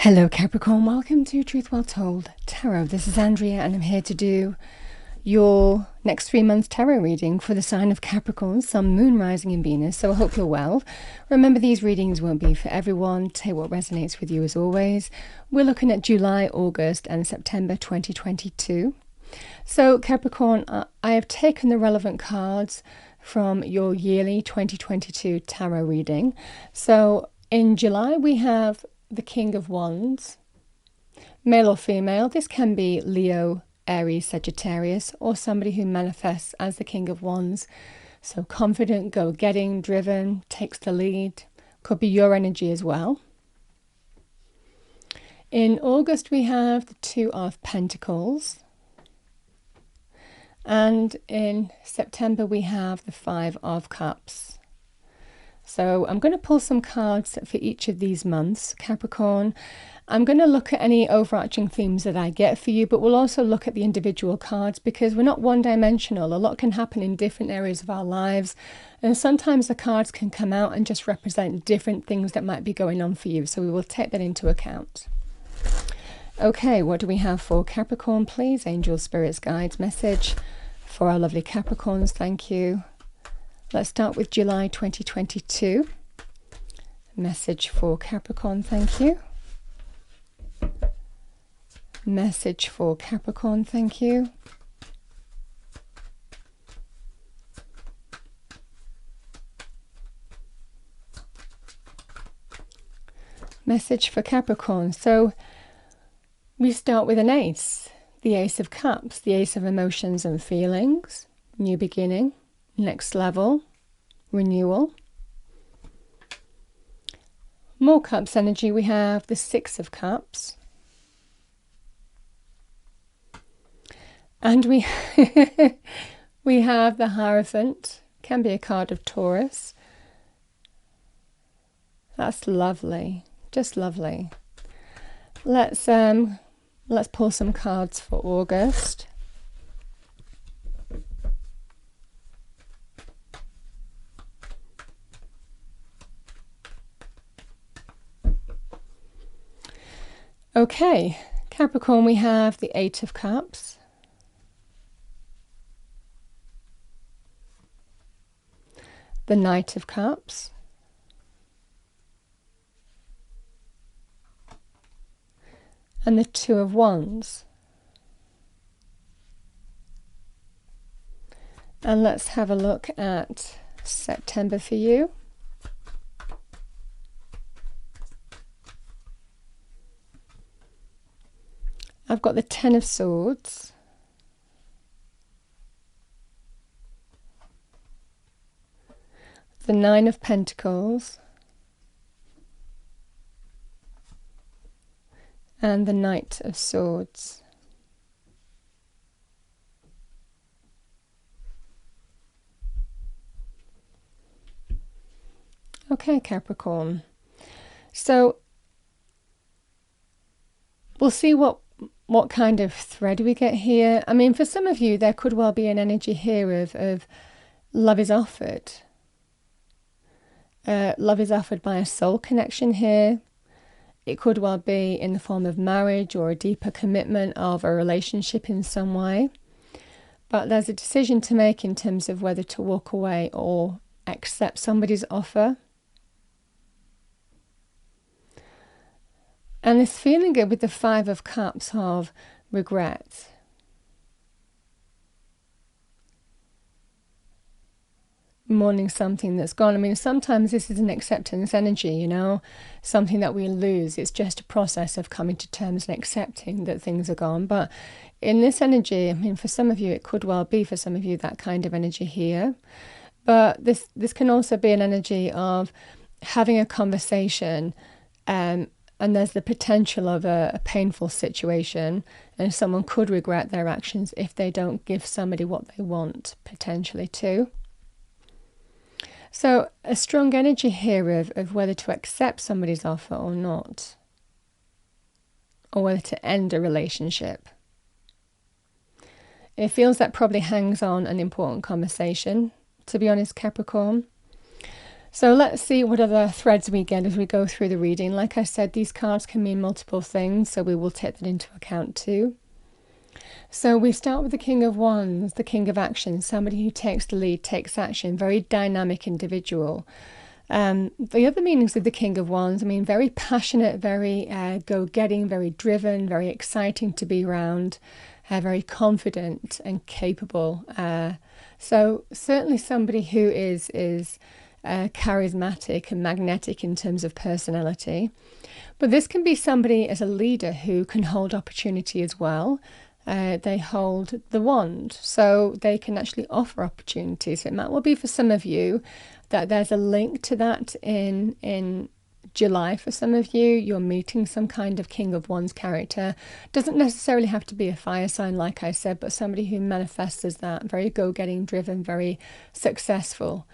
Hello Capricorn, welcome to Truth Well Told Tarot. This is Andrea and I'm here to do your next 3 months tarot reading for the sign of Capricorn, Sun, Moon, Rising in Venus. So I hope you're well. Remember, these readings won't be for everyone. Take what resonates with you as always. We're looking at July, August and September 2022. So Capricorn, I have taken the relevant cards from your yearly 2022 tarot reading. So in July we have the King of Wands, male or female. This can be Leo, Aries, Sagittarius, or somebody who manifests as the King of Wands. So confident, go-getting, driven, takes the lead. Could be your energy as well. In August we have the Two of Pentacles. And in September we have the Five of Cups. So I'm going to pull some cards for each of these months, Capricorn. I'm going to look at any overarching themes that I get for you, but we'll also look at the individual cards because we're not one-dimensional. A lot can happen in different areas of our lives, and sometimes the cards can come out and just represent different things that might be going on for you. So we will take that into account. Okay, what do we have for Capricorn, please? Angels, spirits, guides, message for our lovely Capricorns. Thank you. Let's start with July 2022. Message for Capricorn, thank you. Message for Capricorn, thank you. Message for Capricorn. So we start with an ace, the Ace of Cups, the Ace of emotions and feelings, new beginning, next level, renewal. More cups energy, we have the Six of Cups. And we we have the Hierophant, can be a card of Taurus. That's lovely, just lovely. Let's pull some cards for August. Okay, Capricorn, we have the Eight of Cups. The Knight of Cups. And the Two of Wands. And let's have a look at September for you. I've got the Ten of Swords, the Nine of Pentacles, and the Knight of Swords. Okay, Capricorn. So we'll see what kind of thread we get here. I mean, for some of you, there could well be an energy here of love is offered. Love is offered by a soul connection here. It could well be in the form of marriage or a deeper commitment of a relationship in some way. But there's a decision to make in terms of whether to walk away or accept somebody's offer. And this feeling good with the Five of Cups of regret. Mourning something that's gone. I mean, sometimes this is an acceptance energy, you know, something that we lose. It's just a process of coming to terms and accepting that things are gone. But in this energy, I mean, for some of you, it could well be for some of you that kind of energy here. But this can also be an energy of having a conversation, and there's the potential of a painful situation, and someone could regret their actions if they don't give somebody what they want, potentially too. So a strong energy here of whether to accept somebody's offer or not, or whether to end a relationship. It feels that probably hangs on an important conversation, to be honest, Capricorn. So let's see what other threads we get as we go through the reading. Like I said, these cards can mean multiple things, so we will take that into account too. So we start with the King of Wands, the King of Action, somebody who takes the lead, takes action, very dynamic individual. The other meanings of the King of Wands, I mean, very passionate, very go-getting, very driven, very exciting to be around, very confident and capable. So certainly somebody who is charismatic and magnetic in terms of personality. But this can be somebody as a leader who can hold opportunity as well. They hold the wand, so they can actually offer opportunities. It might well be for some of you that there's a link to that in July. For some of you, you're meeting some kind of King of Wands character. Doesn't necessarily have to be a fire sign, like I said, but somebody who manifests as that, very go-getting, driven, very successful.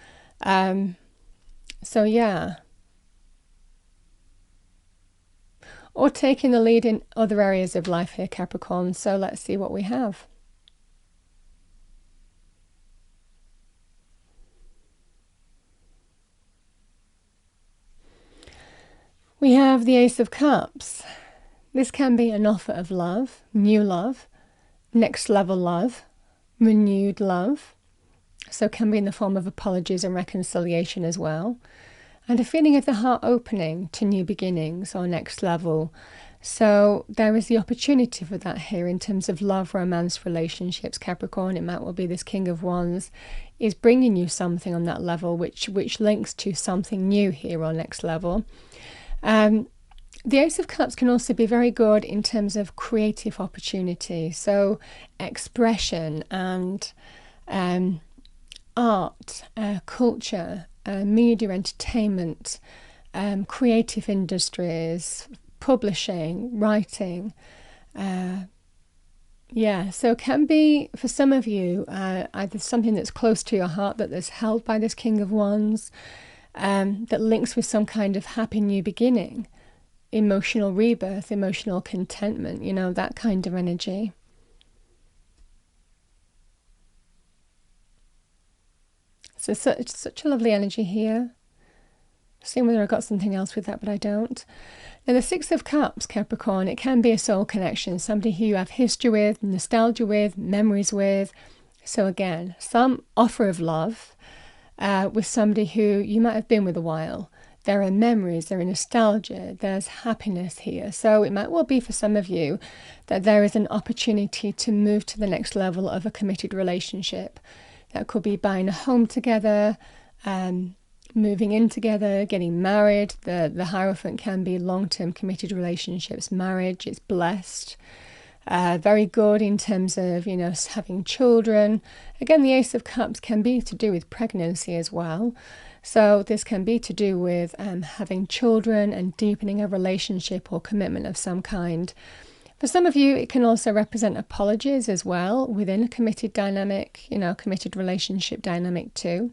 So yeah. Or taking the lead in other areas of life here, Capricorn. So let's see what we have. We have the Ace of Cups. This can be an offer of love, new love, next level love, renewed love. So it can be in the form of apologies and reconciliation as well. And a feeling of the heart opening to new beginnings or next level. So there is the opportunity for that here in terms of love, romance, relationships, Capricorn. It might well be this King of Wands is bringing you something on that level, which links to something new here or next level. The Ace of Cups can also be very good in terms of creative opportunity. So expression and art, culture, media, entertainment, creative industries, publishing, writing. Yeah, so it can be for some of you either something that's close to your heart that is held by this King of Wands, that links with some kind of happy new beginning, emotional rebirth, emotional contentment, you know, that kind of energy. So it's such a lovely energy here. Seeing whether I got something else with that, but I don't. Now the Six of Cups, Capricorn, it can be a soul connection, somebody who you have history with, nostalgia with, memories with. So again, some offer of love with somebody who you might have been with a while. There are memories, there are nostalgia, there's happiness here. So it might well be for some of you that there is an opportunity to move to the next level of a committed relationship. That could be buying a home together, moving in together, getting married. The Hierophant can be long-term committed relationships, marriage. It's blessed. Very good in terms of, you know, having children. Again, the Ace of Cups can be to do with pregnancy as well. So this can be to do with having children and deepening a relationship or commitment of some kind. For some of you, it can also represent apologies as well within a committed dynamic, you know, committed relationship dynamic too.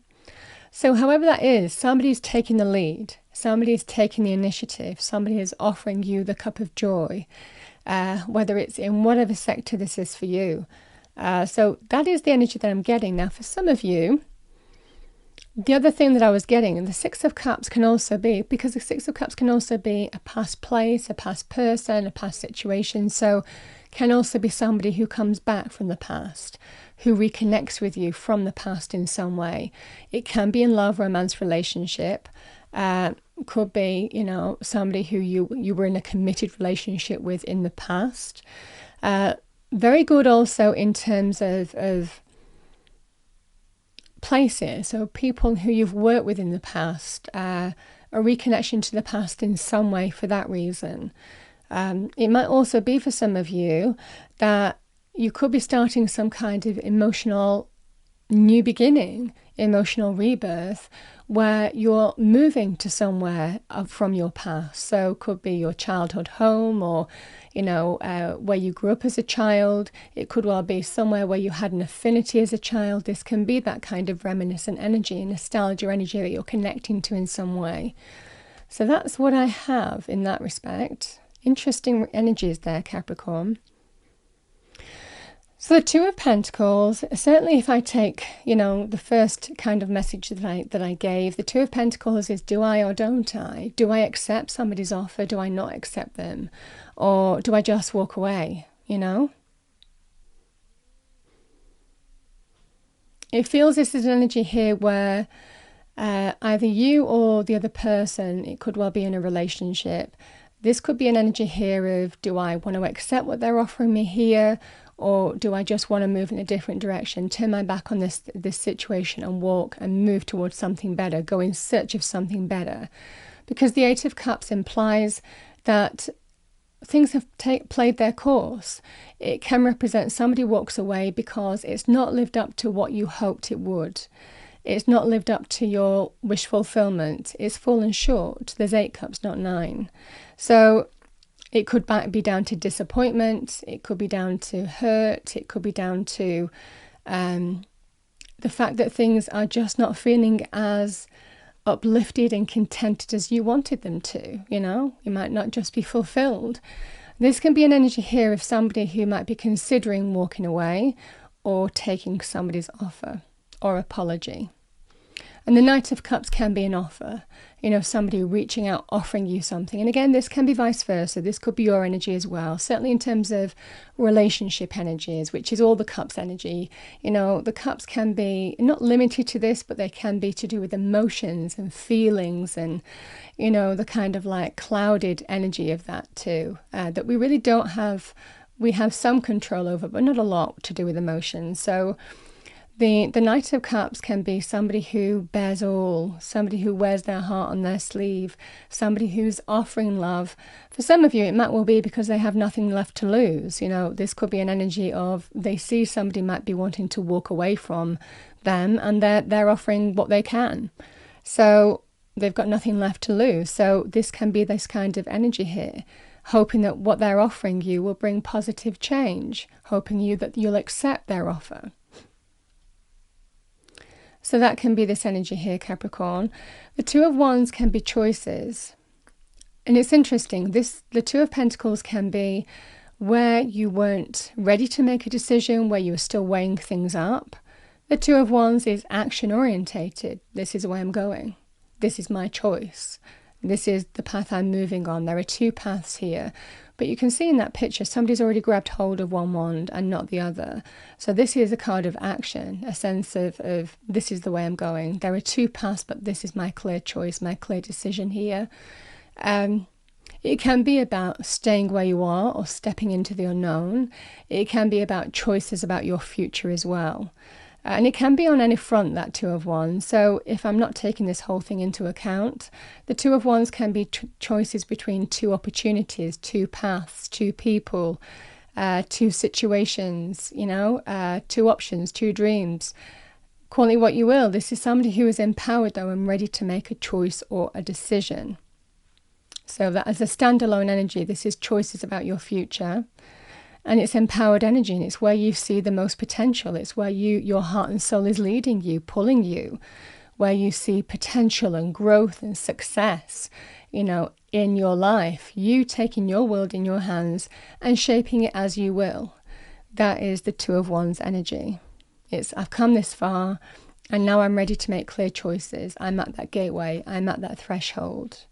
So however that is, somebody's taking the lead, somebody's taking the initiative, somebody is offering you the cup of joy, whether it's in whatever sector this is for you. So that is the energy that I'm getting. Now, for some of you, the other thing that I was getting, and the Six of Cups can also be, because the Six of Cups can also be a past place, a past person, a past situation. So can also be somebody who comes back from the past, who reconnects with you from the past in some way. It can be in love, romance, relationship. Could be, you know, somebody who you were in a committed relationship with in the past. Very good also in terms of places, so people who you've worked with in the past, a reconnection to the past in some way for that reason. It might also be for some of you that you could be starting some kind of emotional new beginning, emotional rebirth, where you're moving to somewhere from your past. So it could be your childhood home, or, you know, where you grew up as a child. It could well be somewhere where you had an affinity as a child. This can be that kind of reminiscent energy, nostalgia energy that you're connecting to in some way. So that's what I have in that respect. Interesting energies there, Capricorn. So the Two of Pentacles, certainly if I take, the first kind of message that I gave, the Two of Pentacles is, do I or don't I? Do I accept somebody's offer? Do I not accept them? Or do I just walk away, It feels this is an energy here where either you or the other person, it could well be in a relationship. This could be an energy here of, do I want to accept what they're offering me here? Or do I just want to move in a different direction, turn my back on this situation and walk and move towards something better, go in search of something better? Because the Eight of Cups implies that things have played their course. It can represent somebody walks away because it's not lived up to what you hoped it would. It's not lived up to your wish fulfillment. It's fallen short. There's 8 cups, not 9. So it could be down to disappointment. It could be down to hurt. It could be down to the fact that things are just not feeling as uplifted and contented as you wanted them to. You might not just be fulfilled. This can be an energy here of somebody who might be considering walking away or taking somebody's offer or apology. And the Knight of Cups can be an offer, somebody reaching out, offering you something. And again, this can be vice versa. This could be your energy as well, certainly in terms of relationship energies, which is all the cups energy. The cups can be not limited to this, but they can be to do with emotions and feelings and, the kind of like clouded energy of that too, that we really don't have. We have some control over, but not a lot to do with emotions. So the Knight of Cups can be somebody who bears all, somebody who wears their heart on their sleeve, somebody who's offering love. For some of you, it might well be because they have nothing left to lose. This could be an energy of they see somebody might be wanting to walk away from them and they're offering what they can. So they've got nothing left to lose. So this can be this kind of energy here, hoping that what they're offering you will bring positive change, hoping that you'll accept their offer. So that can be this energy here, Capricorn. The Two of Wands can be choices. And it's interesting, the Two of Pentacles can be where you weren't ready to make a decision, where you were still weighing things up. The Two of Wands is action orientated. This is where I'm going. This is my choice. This is the path I'm moving on. There are 2 paths here. But you can see in that picture, somebody's already grabbed hold of one wand and not the other. So this is a card of action, a sense of this is the way I'm going. There are 2 paths, but this is my clear choice, my clear decision here. It can be about staying where you are or stepping into the unknown. It can be about choices about your future as well. And it can be on any front, that Two of Wands. So if I'm not taking this whole thing into account, the Two of Wands can be choices between 2 opportunities, 2 paths, 2 people, 2 situations, 2 options, 2 dreams. Call it what you will. This is somebody who is empowered, though, and ready to make a choice or a decision. So that as a standalone energy, this is choices about your future. And it's empowered energy, and it's where you see the most potential. It's where your heart and soul is leading you, pulling you, where you see potential and growth and success, in your life. You taking your world in your hands and shaping it as you will. That is the Two of Wands energy. It's, I've come this far, and now I'm ready to make clear choices. I'm at that gateway. I'm at that threshold.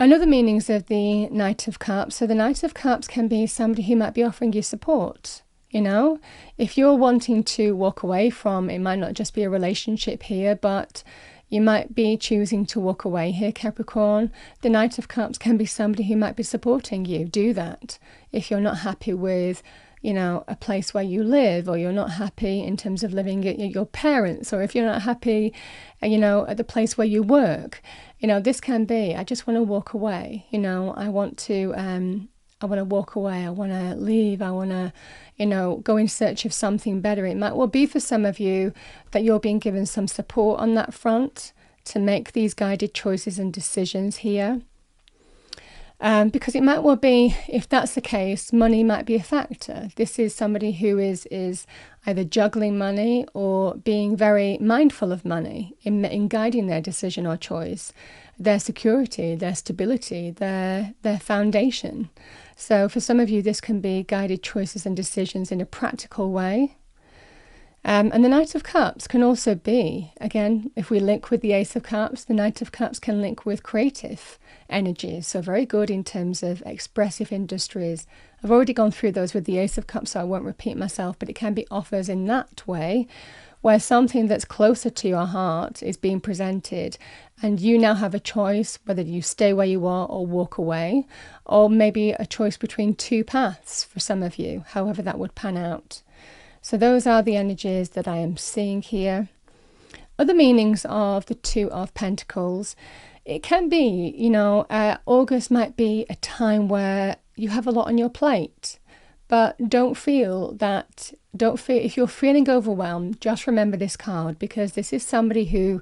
Another meanings of the Knight of Cups. So the Knight of Cups can be somebody who might be offering you support. If you're wanting to walk away from, it might not just be a relationship here, but you might be choosing to walk away here, Capricorn. The Knight of Cups can be somebody who might be supporting you. Do that. If you're not happy with, a place where you live, or you're not happy in terms of living at your parents', or if you're not happy, at the place where you work, this can be, I just want to walk away. I want to walk away. I want to leave. I want to, go in search of something better. It might well be for some of you that you're being given some support on that front to make these guided choices and decisions here. Because it might well be, if that's the case, money might be a factor. This is somebody who is either juggling money or being very mindful of money in guiding their decision or choice, their security, their stability, their foundation. So for some of you, this can be guided choices and decisions in a practical way. And the Knight of Cups can also be, again, if we link with the Ace of Cups, the Knight of Cups can link with creative energies. So very good in terms of expressive industries. I've already gone through those with the Ace of Cups, so I won't repeat myself, but it can be offers in that way, where something that's closer to your heart is being presented, and you now have a choice whether you stay where you are or walk away, or maybe a choice between two paths for some of you, however that would pan out. So those are the energies that I am seeing here. Other meanings of the Two of Pentacles. It can be, August might be a time where you have a lot on your plate, but don't feel, if you're feeling overwhelmed, just remember this card, because this is somebody who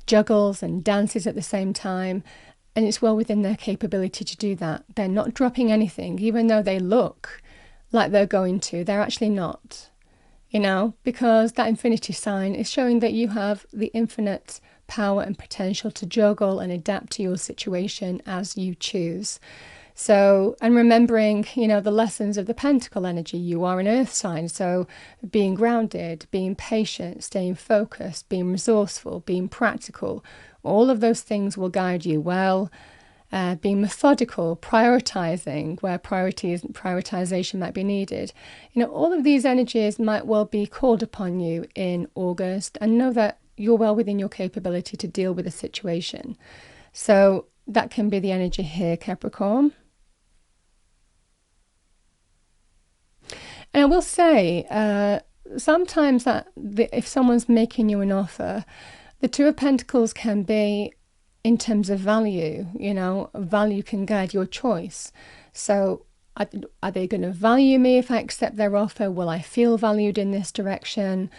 juggles and dances at the same time, and it's well within their capability to do that. They're not dropping anything, even though they look like they're going to, they're actually not. Because that infinity sign is showing that you have the infinite power and potential to juggle and adapt to your situation as you choose. So, and remembering, the lessons of the Pentacle energy, you are an earth sign. So being grounded, being patient, staying focused, being resourceful, being practical, all of those things will guide you well. Being methodical, prioritizing where prioritization might be needed. All of these energies might well be called upon you in August, and know that you're well within your capability to deal with the situation. So that can be the energy here, Capricorn. And I will say, sometimes if someone's making you an offer, the Two of Pentacles can be in terms of value. Value can guide your choice. So are they going to value me if I accept their offer? Will I feel valued in this direction?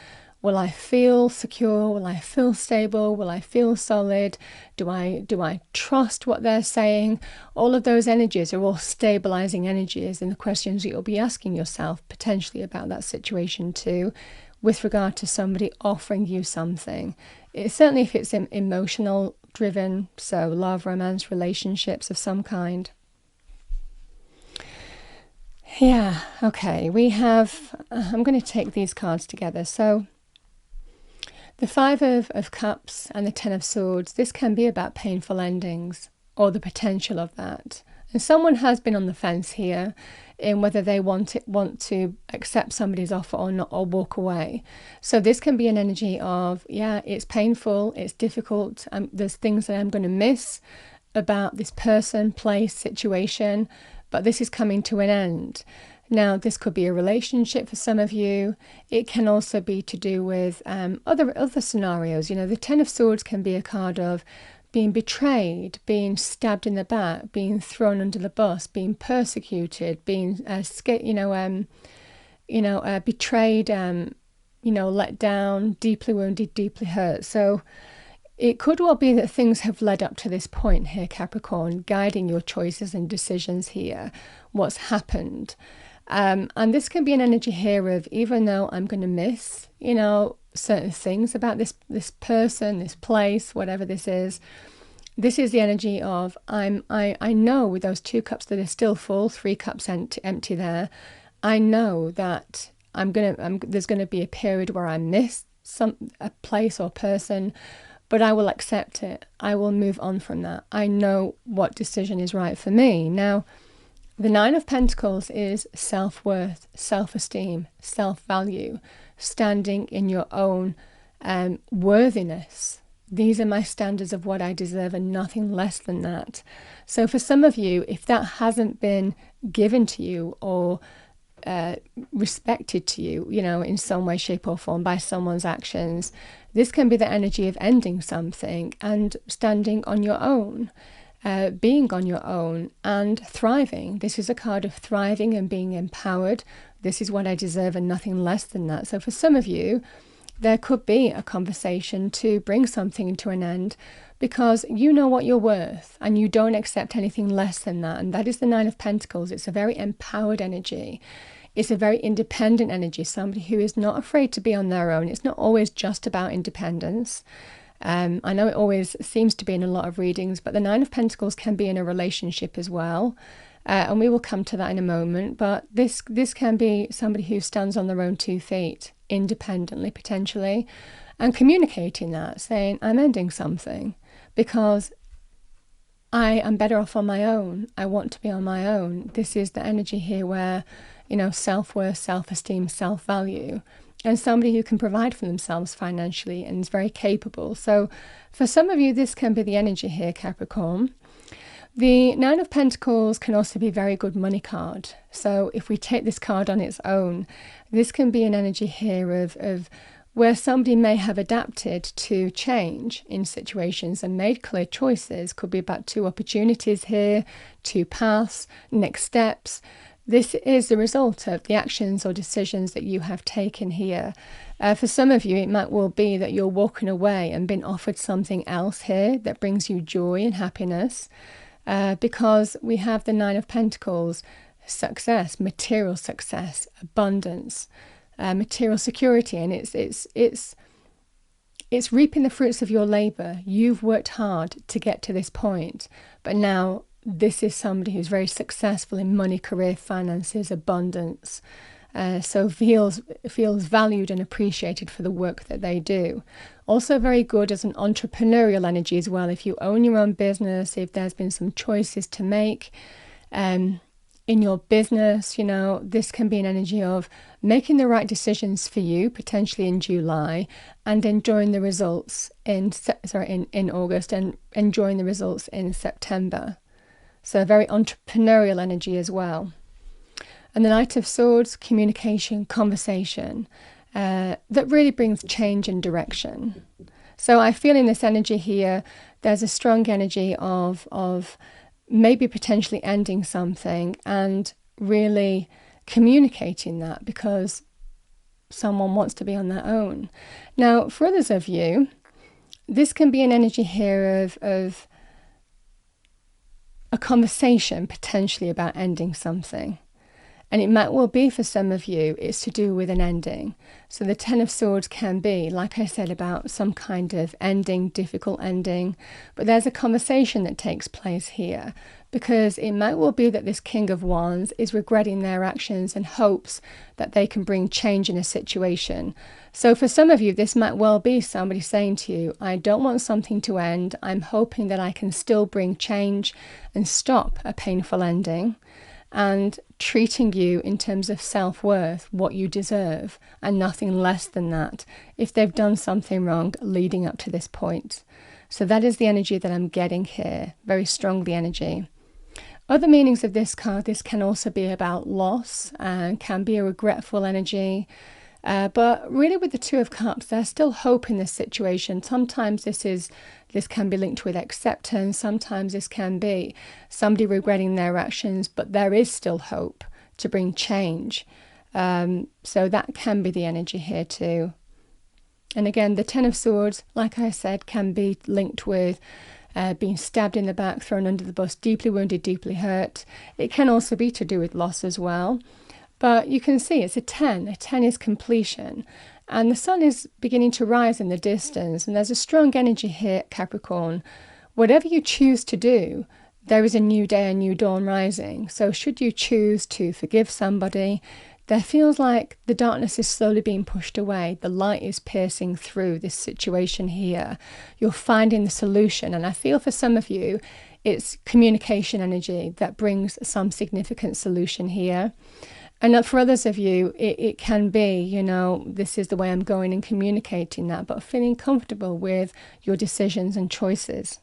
Will I feel secure? Will I feel stable? Will I feel solid? Do I trust what they're saying? All of those energies are all stabilizing energies, and the questions that you'll be asking yourself potentially about that situation too, with regard to somebody offering you something. Certainly if it's emotional driven, so love, romance, relationships of some kind. Yeah, okay, we have, I'm going to take these cards together. So the Five of Cups and the Ten of Swords, this can be about painful endings or the potential of that. And someone has been on the fence here in whether they want to accept somebody's offer or not, or walk away. So this can be an energy of, yeah, it's painful, it's difficult, there's things that I'm going to miss about this person, place, situation, but this is coming to an end. Now, this could be a relationship for some of you. It can also be to do with other scenarios. The Ten of Swords can be a card of being betrayed, being stabbed in the back, being thrown under the bus, being persecuted, being betrayed, let down, deeply wounded, deeply hurt. So it could well be that things have led up to this point here, Capricorn, guiding your choices and decisions here, what's happened. And this can be an energy here of, even though I'm going to miss, certain things about this person, this place, whatever this is the energy of, I know with those 2 cups that are still full, 3 cups empty there, I know that there's going to be a period where I miss a place or person, but I will accept it. I will move on from that. I know what decision is right for me. Now, the Nine of Pentacles is self-worth, self-esteem, self-value, standing in your own worthiness. These are my standards of what I deserve and nothing less than that. So for some of you, if that hasn't been given to you or respected to you, in some way, shape or form by someone's actions, this can be the energy of ending something and standing on your own, being on your own and thriving. This is a card of thriving and being empowered. This is what I deserve and nothing less than that. So for some of you, there could be a conversation to bring something to an end, because you know what you're worth and you don't accept anything less than that. And that is the Nine of Pentacles. It's a very empowered energy. It's a very independent energy, somebody who is not afraid to be on their own. It's not always just about independence. I know it always seems to be in a lot of readings, but the Nine of Pentacles can be in a relationship as well. And we will come to that in a moment. But this can be somebody who stands on their own 2 feet, independently, potentially, and communicating that, saying, I'm ending something because I am better off on my own. I want to be on my own. This is the energy here where, you know, self-worth, self-esteem, self-value, and somebody who can provide for themselves financially and is very capable. So for some of you, this can be the energy here, Capricorn. The Nine of Pentacles can also be a very good money card. So if we take this card on its own, this can be an energy here of where somebody may have adapted to change in situations and made clear choices. Could be about 2 opportunities here, 2 paths, next steps. This is the result of the actions or decisions that you have taken here. For some of you, it might well be that you're walking away and been offered something else here that brings you joy and happiness. Because we have the Nine of Pentacles, success, material success, abundance, material security, and it's reaping the fruits of your labor. You've worked hard to get to this point, but now this is somebody who's very successful in money, career, finances, abundance. So feels valued and appreciated for the work that they do. Also very good as an entrepreneurial energy as well. If you own your own business, if there's been some choices to make in your business, you know, this can be an energy of making the right decisions for you, potentially in July, and enjoying the results in August, and enjoying the results in September. So a very entrepreneurial energy as well. And the Knight of Swords, communication, conversation, that really brings change and direction. So I feel in this energy here, there's a strong energy of maybe potentially ending something and really communicating that because someone wants to be on their own. Now, for others of you, this can be an energy here of a conversation potentially about ending something. And it might well be for some of you, it's to do with an ending. So the Ten of Swords can be, like I said, about some kind of ending, difficult ending. But there's a conversation that takes place here, because it might well be that this King of Wands is regretting their actions and hopes that they can bring change in a situation. So for some of you, this might well be somebody saying to you, I don't want something to end. I'm hoping that I can still bring change and stop a painful ending, and treating you in terms of self-worth, what you deserve, and nothing less than that, if they've done something wrong leading up to this point. So that is the energy that I'm getting here, very strongly energy. Other meanings of this card, this can also be about loss, and can be a regretful energy. But really with the Two of Cups, there's still hope in this situation. Sometimes this can be linked with acceptance. Sometimes this can be somebody regretting their actions, but there is still hope to bring change. So that can be the energy here too. And again, the Ten of Swords, like I said, can be linked with being stabbed in the back, thrown under the bus, deeply wounded, deeply hurt. It can also be to do with loss as well. But you can see it's a 10. A 10 is completion. And the sun is beginning to rise in the distance. And there's a strong energy here, Capricorn. Whatever you choose to do, there is a new day, a new dawn rising. So should you choose to forgive somebody, there feels like the darkness is slowly being pushed away. The light is piercing through this situation here. You're finding the solution. And I feel for some of you, it's communication energy that brings some significant solution here. And for others of you, it can be, you know, this is the way I'm going and communicating that, but feeling comfortable with your decisions and choices.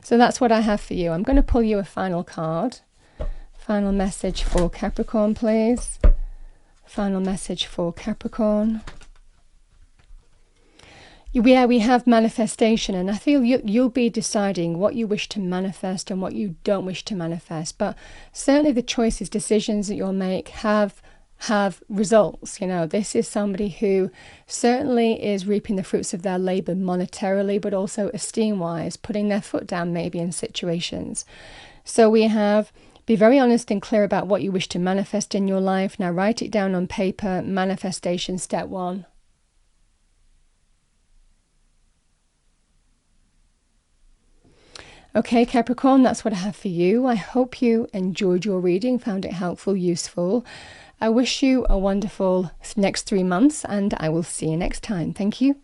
So that's what I have for you. I'm going to pull you a final card. Final message for Capricorn, please. Final message for Capricorn. Yeah, we have manifestation, and I feel you'll be deciding what you wish to manifest and what you don't wish to manifest. But certainly the choices, decisions that you'll make have have results. You know, this is somebody who certainly is reaping the fruits of their labor monetarily, but also esteem-wise, putting their foot down maybe in situations. So we have, be very honest and clear about what you wish to manifest in your life. Now write it down on paper. Manifestation step 1. Okay, Capricorn, that's what I have for you. I hope you enjoyed your reading, found it helpful, useful. I wish you a wonderful next 3 months, and I will see you next time. Thank you.